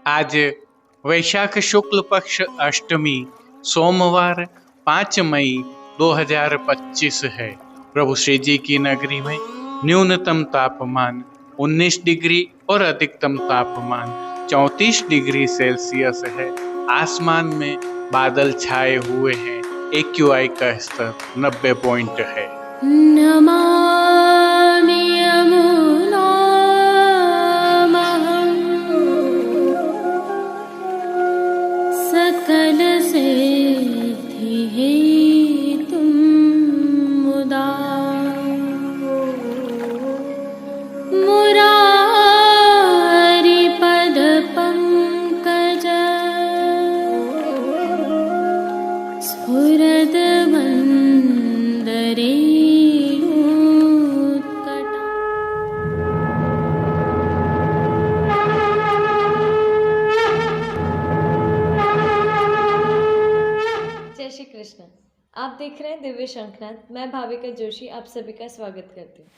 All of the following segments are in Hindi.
आज वैशाख शुक्ल पक्ष अष्टमी सोमवार 5 मई 2025 है। प्रभु श्री जी की नगरी में न्यूनतम तापमान 19 डिग्री और अधिकतम तापमान 34 डिग्री सेल्सियस है। आसमान में बादल छाए हुए हैं। AQI का स्तर 90 पॉइंट है। नमामि यमुनामहं सकलसिद्धिहेतुं मुदा मुरारिपदपङ्कज स्फुरद्वन्दरे जय श्री कृष्ण। आप देख रहे हैं दिव्य शंखनाद। मैं भाविका जोशी आप सभी का स्वागत करती हूँ।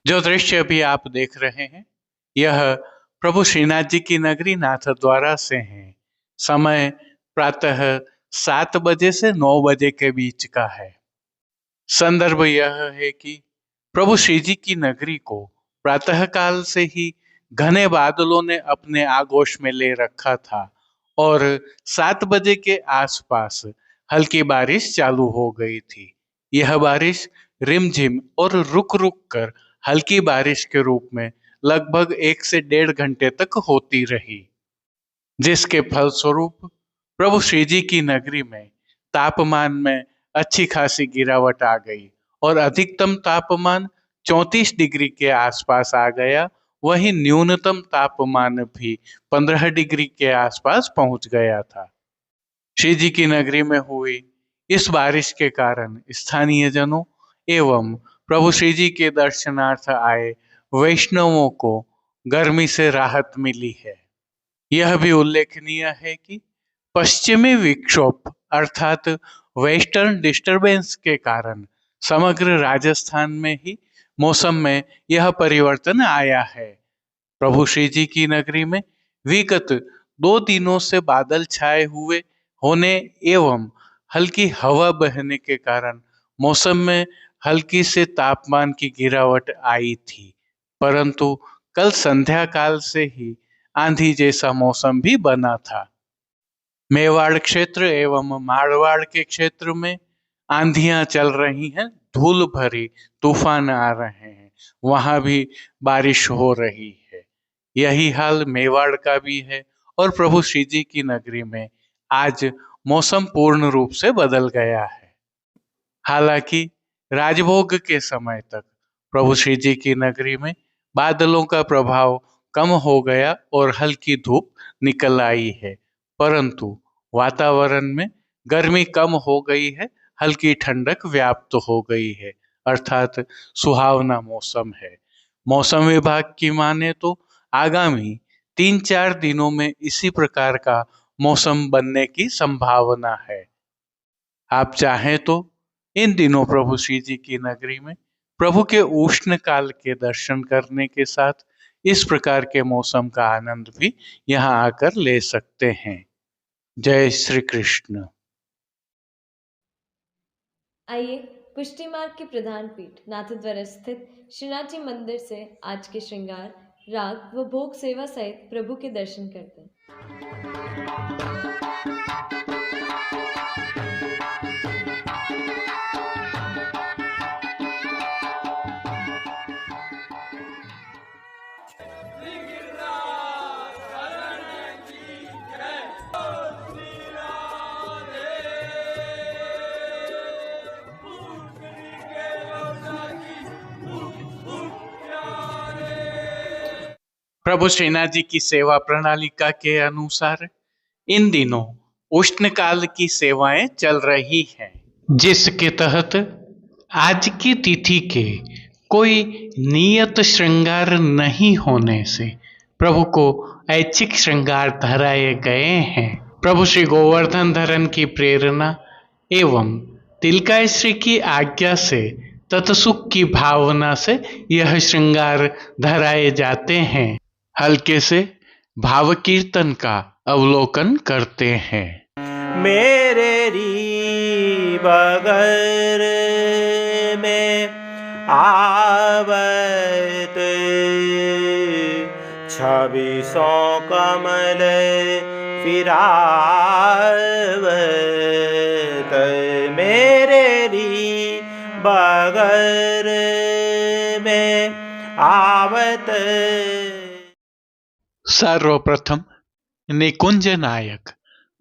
जो दृश्य अभी आप देख रहे हैं यह प्रभु श्रीनाथ जी की नगरी नाथद्वारा से है। समय प्रातः 7 बजे से 9 बजे के बीच का है। संदर्भ यह है कि प्रभु श्री जी की नगरी को प्रातः काल से ही घने बादलों ने अपने आगोश में ले रखा था और 7 बजे के आसपास हल्की बारिश चालू हो गई थी। यह बारिश रिमझिम और रुक रुक कर हल्की बारिश के रूप में लगभग 1 से 1.5 घंटे तक होती रही, जिसके फलस्वरूप प्रभु श्री जी की नगरी में तापमान में अच्छी खासी गिरावट आ गई और अधिकतम तापमान 34 डिग्री के आसपास आ गया। वहीं न्यूनतम तापमान भी 15 डिग्री के आसपास पहुंच गया था। श्री जी की नगरी में हुई इस बारिश के कारण स्थानीय जनों एवं प्रभु श्री जी के दर्शनार्थ आए वैष्णवों को गर्मी से राहत मिली है। यह भी उल्लेखनीय है कि पश्चिमी विक्षोभ अर्थात वेस्टर्न डिस्टरबेंस के कारण समग्र राजस्थान में ही मौसम में यह परिवर्तन आया है। प्रभु श्री जी की नगरी में विगत 2 दिनों से बादल छाए हुए होने एवं हल्की हवा बहने के कारण मौसम में हल्की से तापमान की गिरावट आई थी, परंतु कल संध्या काल से ही आंधी जैसा मौसम भी बना था। मेवाड़ क्षेत्र एवं मारवाड़ के क्षेत्र में आंधियां चल रही हैं, धूल भरी तूफान आ रहे हैं, वहां भी बारिश हो रही है। यही हाल मेवाड़ का भी है और प्रभु श्री जी की नगरी में आज मौसम पूर्ण रूप से बदल गया है। हालांकि राजभोग के समय तक प्रभु श्री जी की नगरी में बादलों का प्रभाव कम हो गया और हल्की धूप निकल आई है, परंतु वातावरण में गर्मी कम हो गई है, हल्की ठंडक व्याप्त हो गई है, अर्थात सुहावना मौसम है। मौसम विभाग की माने तो आगामी 3-4 दिनों में इसी प्रकार का मौसम बनने की संभावना है। आप चाहें तो इन दिनों प्रभु श्री जी की नगरी में प्रभु के उष्ण काल के दर्शन करने के साथ इस प्रकार के मौसम का आनंद भी यहाँ आकर ले सकते हैं। जय श्री कृष्ण। आइए पुष्टि मार्ग की प्रधान पीठ नाथद्वारा स्थित श्रीनाथ जी मंदिर से आज के श्रृंगार, राग व भोग सेवा सहित प्रभु के दर्शन करते हैं। प्रभु श्रीनाथ जी की सेवा प्रणालिका के अनुसार इन दिनों उष्णकाल की सेवाएं चल रही हैं, जिसके तहत आज की तिथि के कोई नियत श्रृंगार नहीं होने से प्रभु को ऐच्छिक श्रृंगार धराए गए हैं। प्रभु श्री गोवर्धन धरन की प्रेरणा एवं तिलकाश्री की आज्ञा से तत्सुख की भावना से यह श्रृंगार धराए जाते हैं। हल्के से भाव कीर्तन का अवलोकन करते हैं। मेरे री बगर में आवत 26 कमल फिरावत, मेरे री बगर में आवत। सर्वप्रथम निकुंज नायक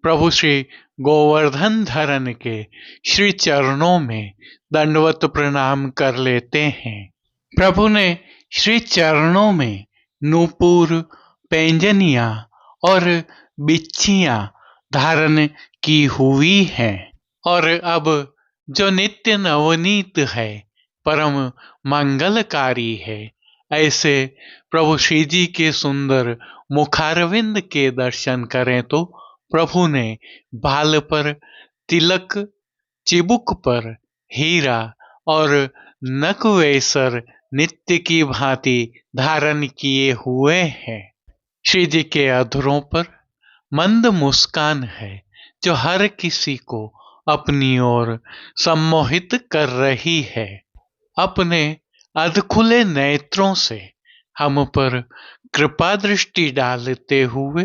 प्रभु श्री गोवर्धन धरन के श्री चरणों में दंडवत प्रणाम कर लेते हैं। प्रभु ने श्री चरणों में नूपुर, पैंजनियां और बिच्छियां धारण की हुई हैं और अब जो नित्य नवनीत है, परम मंगलकारी है, ऐसे प्रभु श्री जी के सुंदर मुखारविंद के दर्शन करें तो प्रभु ने बाल पर तिलक, चिबुक पर हीरा और नकवेसर नित्य की भांति धारण किए हुए हैं। श्री जी के अधरों पर मंद मुस्कान है जो हर किसी को अपनी ओर सम्मोहित कर रही है। अपने अधखुले नेत्रों से हम पर कृपा दृष्टि डालते हुए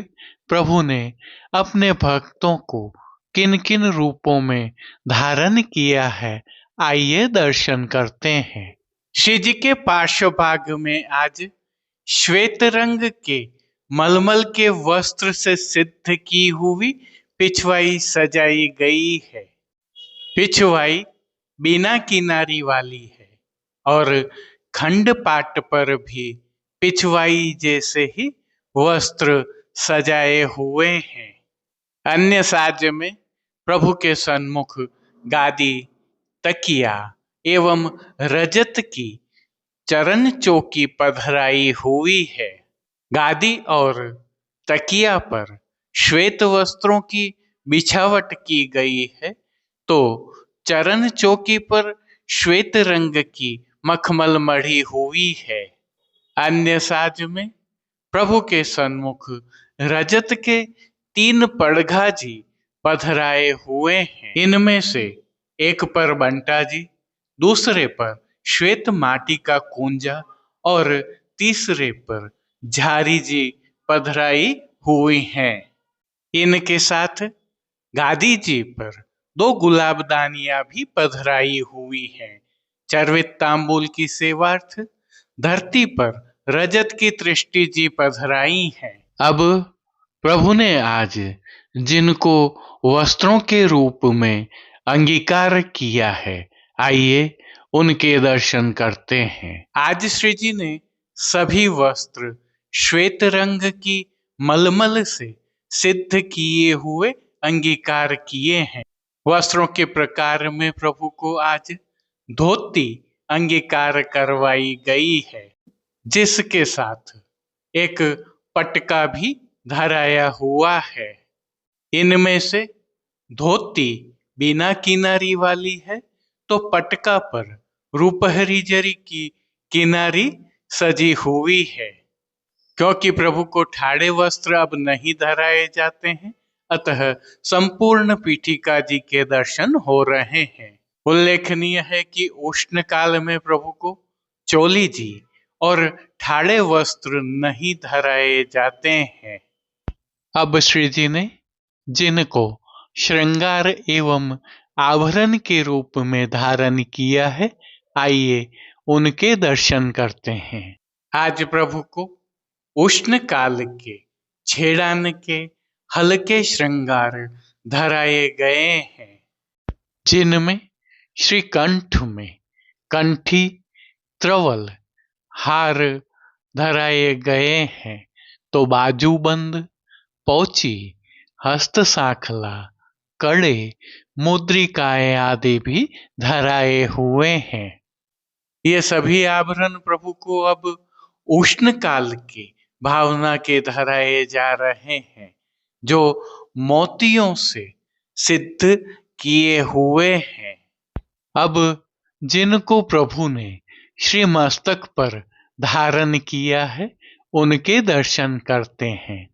प्रभु ने अपने भक्तों को किन किन रूपों में धारण किया है, आइए दर्शन करते हैं। श्री जी के पार्श्व भाग में आज श्वेत रंग के मलमल के वस्त्र से सिद्ध की हुई पिछवाई सजाई गई है। पिछवाई बिना किनारी वाली है और खंड पाट पर भी पिछवाई जैसे ही वस्त्र सजाए हुए हैं। अन्य साज में प्रभु के सन्मुख गादी, तकिया एवं रजत की चरण चौकी पधराई हुई है। गादी और तकिया पर श्वेत वस्त्रों की बिछावट की गई है, तो चरण चौकी पर श्वेत रंग की मखमल मढ़ी हुई है। अन्य साज में प्रभु के सन्मुख रजत के 3 पड़घा जी पधराए हुए हैं। इनमें से एक पर बंटा जी, दूसरे पर श्वेत माटी का कुंजा और तीसरे पर झारी जी पधराई हुई हैं। इनके साथ गादी जी पर 2 गुलाबदानियां भी पधराई हुई हैं। चर्वित तांबूल की सेवार्थ धरती पर रजत की तृष्टि जी पधराई हैं। अब प्रभु ने आज जिनको वस्त्रों के रूप में अंगीकार किया है, आइए उनके दर्शन करते हैं। आज श्री जी ने सभी वस्त्र श्वेत रंग की मलमल से सिद्ध किए हुए अंगीकार किए हैं। वस्त्रों के प्रकार में प्रभु को आज धोती अंगीकार करवाई गई है, जिसके साथ एक पटका भी धराया हुआ है। इनमें से धोती बिना किनारी वाली है, तो पटका पर रूपहरी जरी की किनारी सजी हुई है। क्योंकि प्रभु को ठाड़े वस्त्र अब नहीं धराए जाते हैं, अतः संपूर्ण पीठिका जी के दर्शन हो रहे हैं। उल्लेखनीय है कि उष्ण काल में प्रभु को चोली जी और ठाड़े वस्त्र नहीं धराए जाते हैं। अब श्री जी ने जिनको श्रृंगार एवं आभरण के रूप में धारण किया है, आइए उनके दर्शन करते हैं। आज प्रभु को उष्ण काल के छेड़ान के हल्के श्रृंगार धराए गए हैं, जिनमें श्री कंठ में कंठी, त्रवल, हार धराए गए हैं तो बाजूबंद, पोची, हस्त साखला, कड़े, मुद्रिकाएं आदि भी धराए हुए हैं। ये सभी आभरण प्रभु को अब उष्ण काल की भावना के धराए जा रहे हैं, जो मोतियों से सिद्ध किए हुए हैं। अब जिनको प्रभु ने श्री मस्तक पर धारण किया है, उनके दर्शन करते हैं।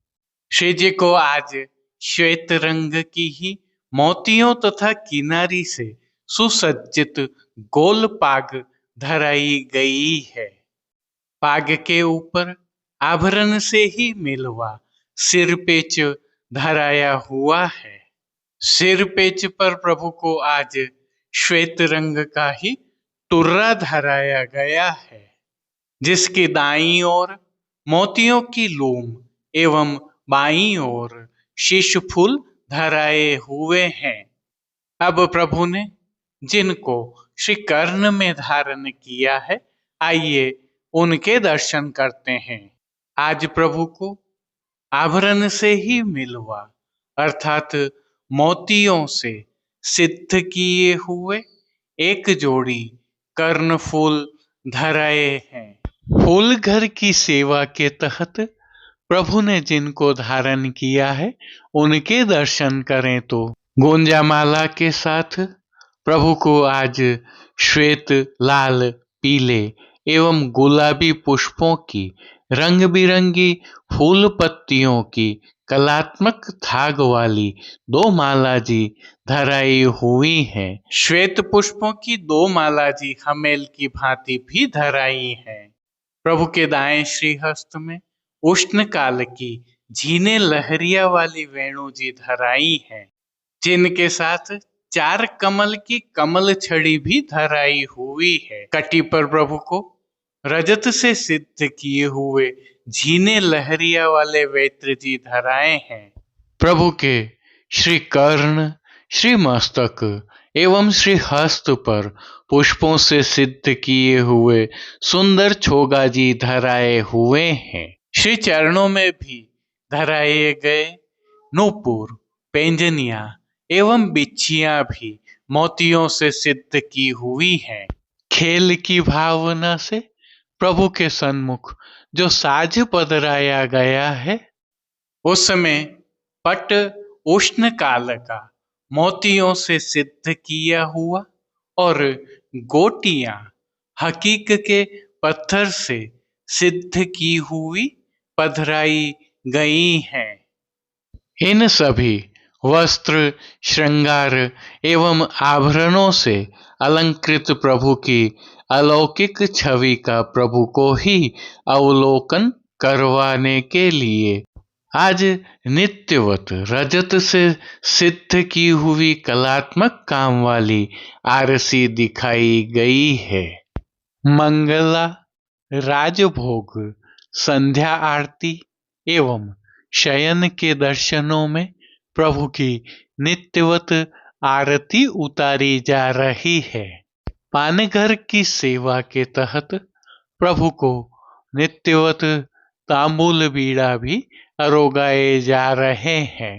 श्री जी को आज श्वेत रंग की ही मोतियों तथा किनारी से सुसज्जित गोल पाग धराई गई है। पाग के ऊपर आभरण से ही मिलवा सिर पेच धराया हुआ है। सिर पेच पर प्रभु को आज श्वेत रंग का ही तुर्रा धराया गया है, जिसकी दाईं ओर मोतियों की लूम एवं बाईं ओर शीश फूल धराए हुए हैं। अब प्रभु ने जिनको श्री कर्ण में धारण किया है, आइए उनके दर्शन करते हैं। आज प्रभु को आभरण से ही मिलवा अर्थात मोतियों से सिद्ध किए हुए एक जोड़ी कर्ण फूल धराए हैं। फूल घर की सेवा के तहत प्रभु ने जिनको धारण किया है, उनके दर्शन करें तो गोंजामाला के साथ प्रभु को आज श्वेत, लाल, पीले एवं गुलाबी पुष्पों की रंग बिरंगी फूल पत्तियों की कलात्मक थाग वाली 2 माला जी धराई हुई हैं। श्वेत पुष्पों की 2 माला जी हमेल की भांति भी धराई हैं। प्रभु के दाएं श्रीहस्त में उष्ण काल की झीने लहरिया वाली वेणु जी धराई हैं, जिनके साथ 4 कमल की कमल छड़ी भी धराई हुई है। कटी पर प्रभु को रजत से सिद्ध किए हुए झीने लहरिया वाले वेत्र जी धराए हैं। प्रभु के श्री कर्ण, श्री मस्तक एवं श्री हस्त पर पुष्पों से सिद्ध किए हुए सुंदर छोगा जी धराए हुए हैं। श्री चरणों में भी धराए गए नूपुर, पेंजनिया एवं बिच्छियां भी मोतियों से सिद्ध की हुई हैं। खेल की भावना से प्रभु के सन्मुख जो साज पधराया गया है, उसमें पट उष्ण काल का मोतियों से सिद्ध किया हुआ और गोटियां हकीक के पत्थर से सिद्ध की हुई पधराई गई हैं। इन सभी वस्त्र, श्रृंगार एवं आभरणों से अलंकृत प्रभु की अलौकिक छवि का प्रभु को ही अवलोकन करवाने के लिए आज नित्यवत रजत से सिद्ध की हुई कलात्मक काम वाली आरसी दिखाई गई है। मंगला, राजभोग, संध्या आरती एवं शयन के दर्शनों में प्रभु की नित्यवत आरती उतारी जा रही है। पानघर की सेवा के तहत प्रभु को नित्यवत तांबूल बीड़ा भी अरोगाए जा रहे हैं।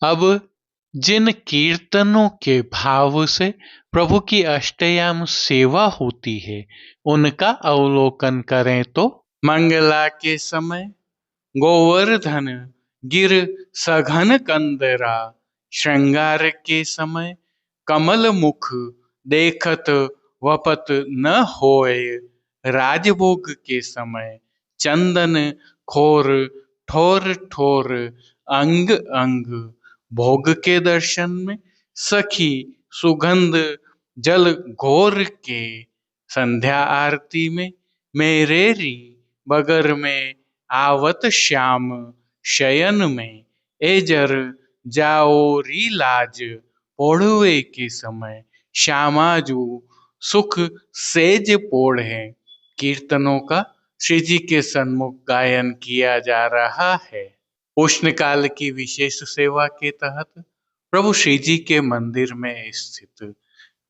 अब जिन कीर्तनों के भाव से प्रभु की अष्टयाम सेवा होती है, उनका अवलोकन करें तो मंगला के समय गोवर्धन गिर सघन कंदरा, श्रृंगार के समय कमल मुख देखत वपत न होय, राजभोग के समय चंदन खोर ठोर ठोर अंग अंग, भोग के दर्शन में सखी सुगंध जल घोर के, संध्या आरती में मेरेरी बगर में आवत श्याम, शयन में एजर जाओरी लाज, ओढ़वे के समय श्यामाजू सुख सेज पोढ़े। कीर्तनों का श्री जी के सन्मुख गायन किया जा रहा है। उष्ण काल की विशेष सेवा के तहत प्रभु श्री जी के मंदिर में स्थित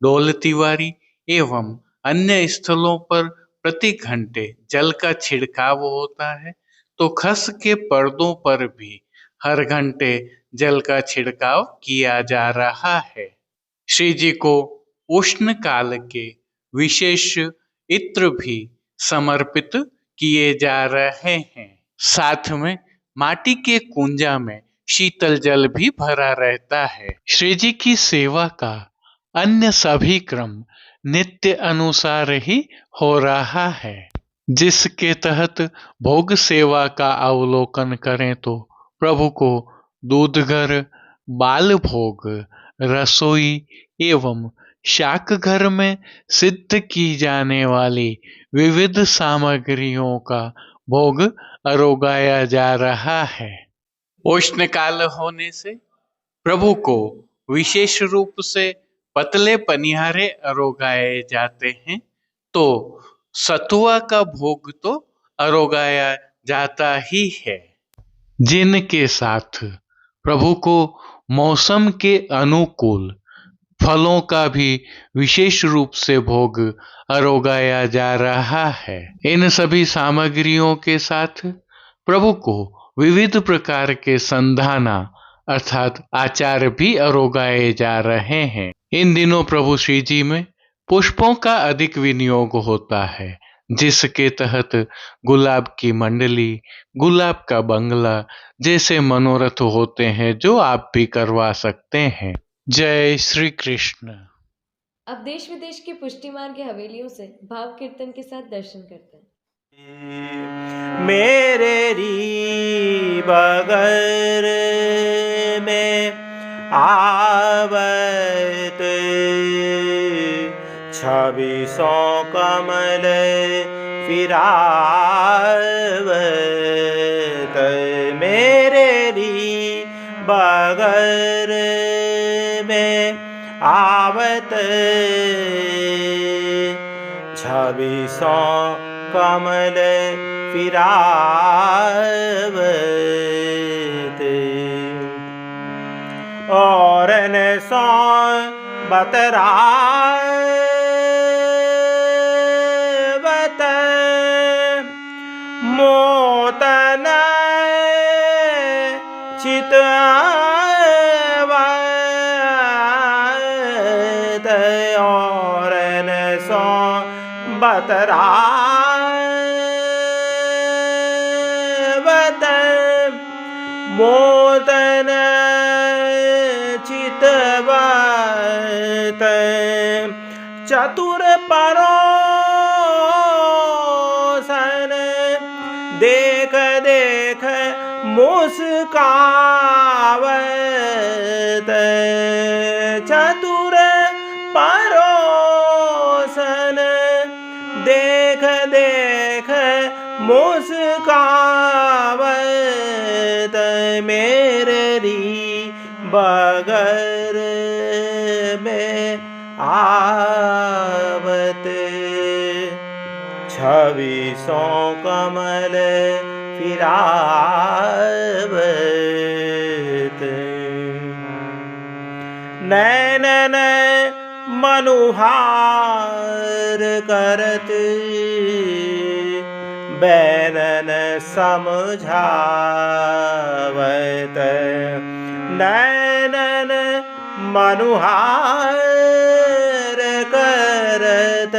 डोल तिवारी एवं अन्य स्थलों पर प्रति घंटे जल का छिड़काव होता है, तो खस के पर्दों पर भी हर घंटे जल का छिड़काव किया जा रहा है। श्री जी को उष्ण काल के विशेष इत्र भी समर्पित किए जा रहे हैं। साथ में माटी के कुंजा में शीतल जल भी भरा रहता है। श्री जी की सेवा का अन्य सभी क्रम नित्य अनुसार ही हो रहा है, जिसके तहत भोग सेवा का अवलोकन करें तो प्रभु को दूधघर, बाल भोग, रसोई एवं शाक घर में सिद्ध की जाने वाली विविध सामग्रियों का भोग अरोगाया जा रहा है। उष्ण काल होने से प्रभु को विशेष रूप से पतले पनिहारे अरोगाए जाते हैं, तो सतुआ का भोग तो अरोगाया जाता ही है, जिनके साथ प्रभु को मौसम के अनुकूल फलों का भी विशेष रूप से भोग अरोगाया जा रहा है। इन सभी सामग्रियों के साथ प्रभु को विविध प्रकार के संधाना अर्थात आचार भी अरोगाए जा रहे हैं। इन दिनों प्रभु श्री जी में पुष्पों का अधिक विनियोग होता है, जिसके तहत गुलाब की मंडली, गुलाब का बंगला जैसे मनोरथ होते हैं, जो आप भी करवा सकते हैं। जय श्री कृष्ण। अब देश विदेश की पुष्टि मार्ग की हवेलियों से भाव कीर्तन के साथ दर्शन करते हैं। मेरे री बगर में आवत 26 कमल फिरावत। मेरे री बगर में आवत 26 कमल फिरावत। और न सौ बतरावत मोतन चितवत। और न सौ बतरावत मोतन चितवत। चतुर परोसन देख देख मुस्कावत। चतुर परोसन देख देख मुस्कावत। मेरे री बगर में आवत 26 कमल फिरावत। नैनन मनुहार करत बैनन समझावत। नैनन मनुहार करत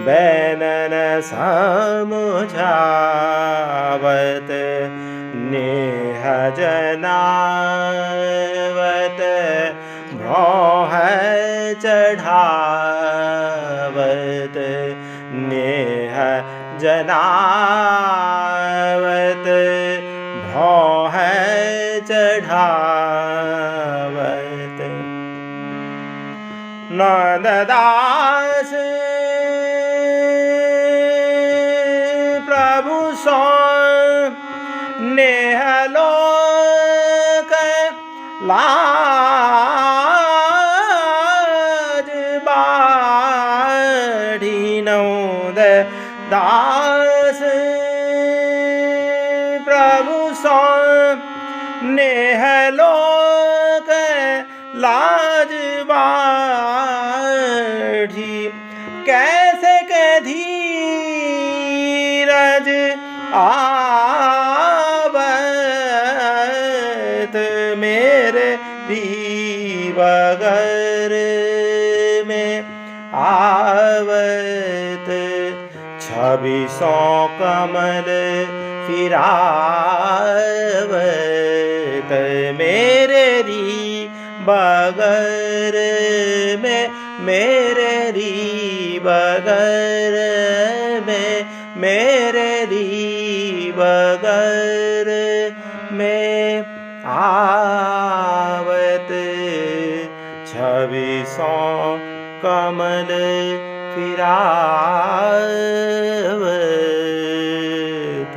बैनन समझावत। नेह जनावत भौह चढ़ावत। नेह जनावत भौह चढ़ावत। नंददास प्रभु सो नेह लोक लाज बाढ़ी। नंददास प्रभु सो नेह लोक लाज बाढ़ी। कैसे के धीरज आवत मेरे री बगर में आवत 26 कमल फिरावत मेरे री बगर में मेरे री बगर में मेरे री बगर में आवत 26 कमल फिरावत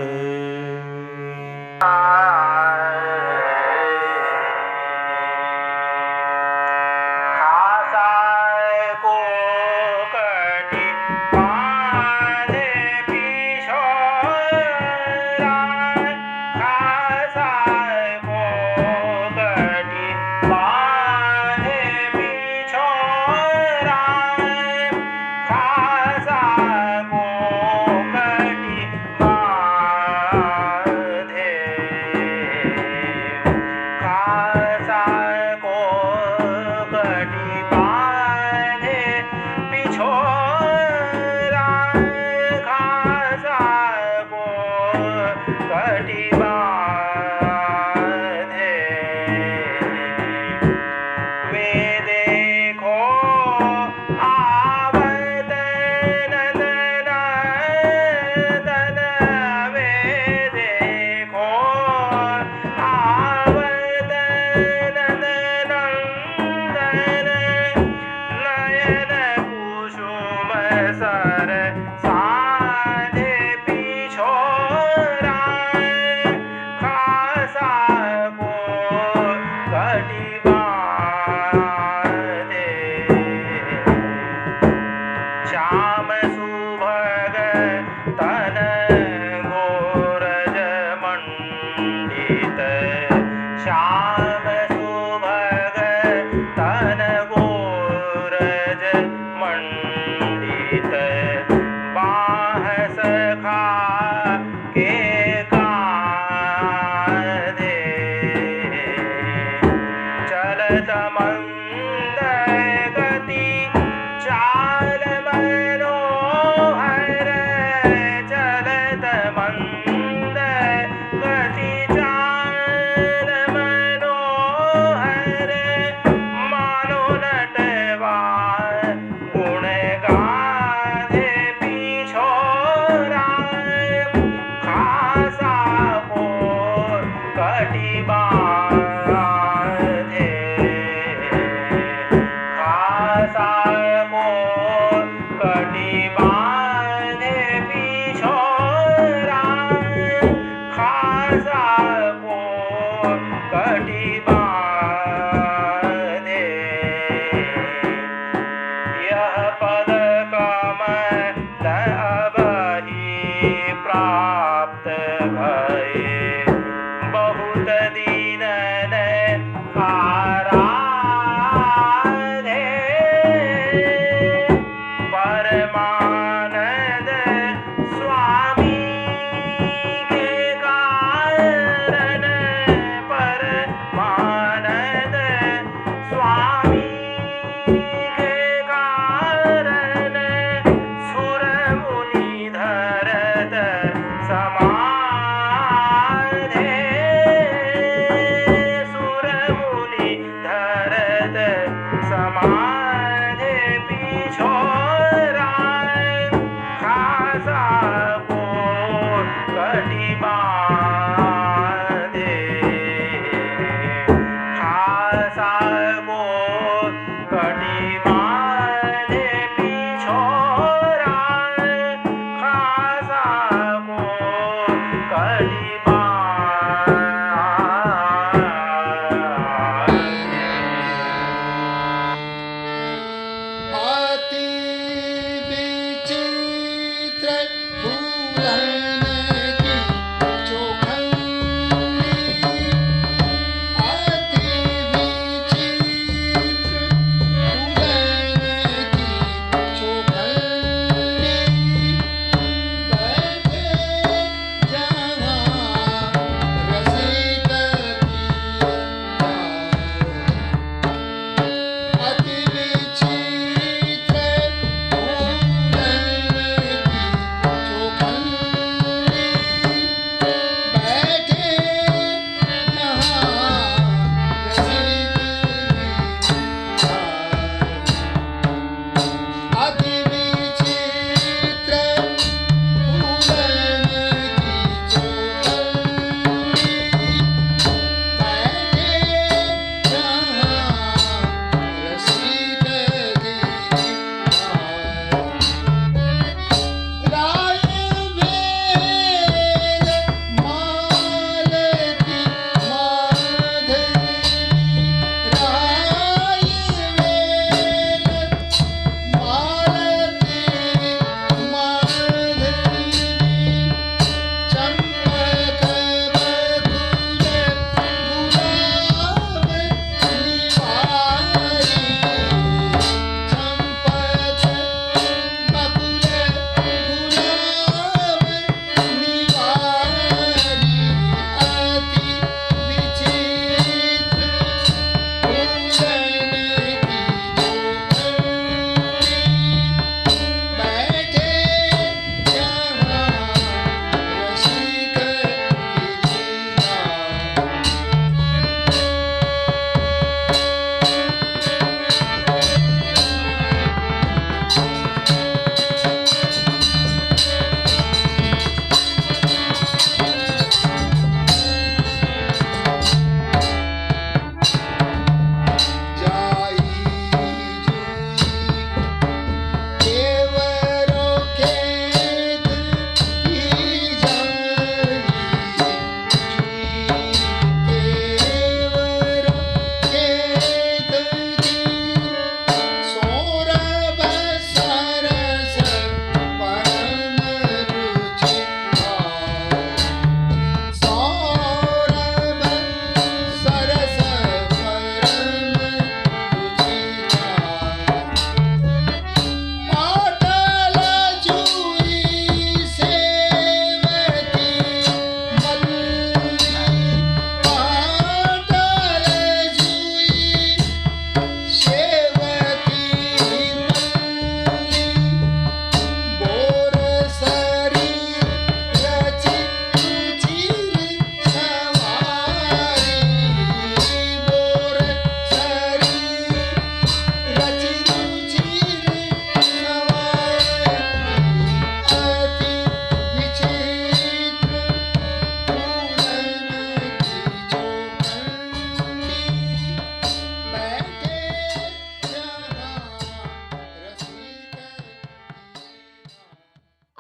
हाथी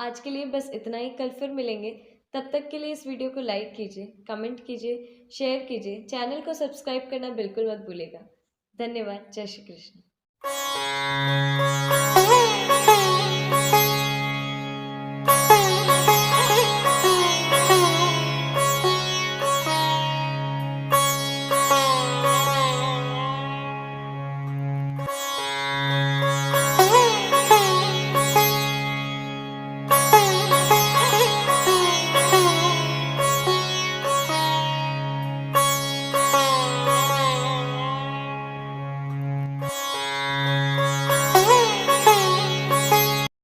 आज के लिए बस इतना ही। कल फिर मिलेंगे। तब तक के लिए इस वीडियो को लाइक कीजिए, कमेंट कीजिए, शेयर कीजिए, चैनल को सब्सक्राइब करना बिल्कुल मत भूलिएगा। धन्यवाद। जय श्री कृष्ण।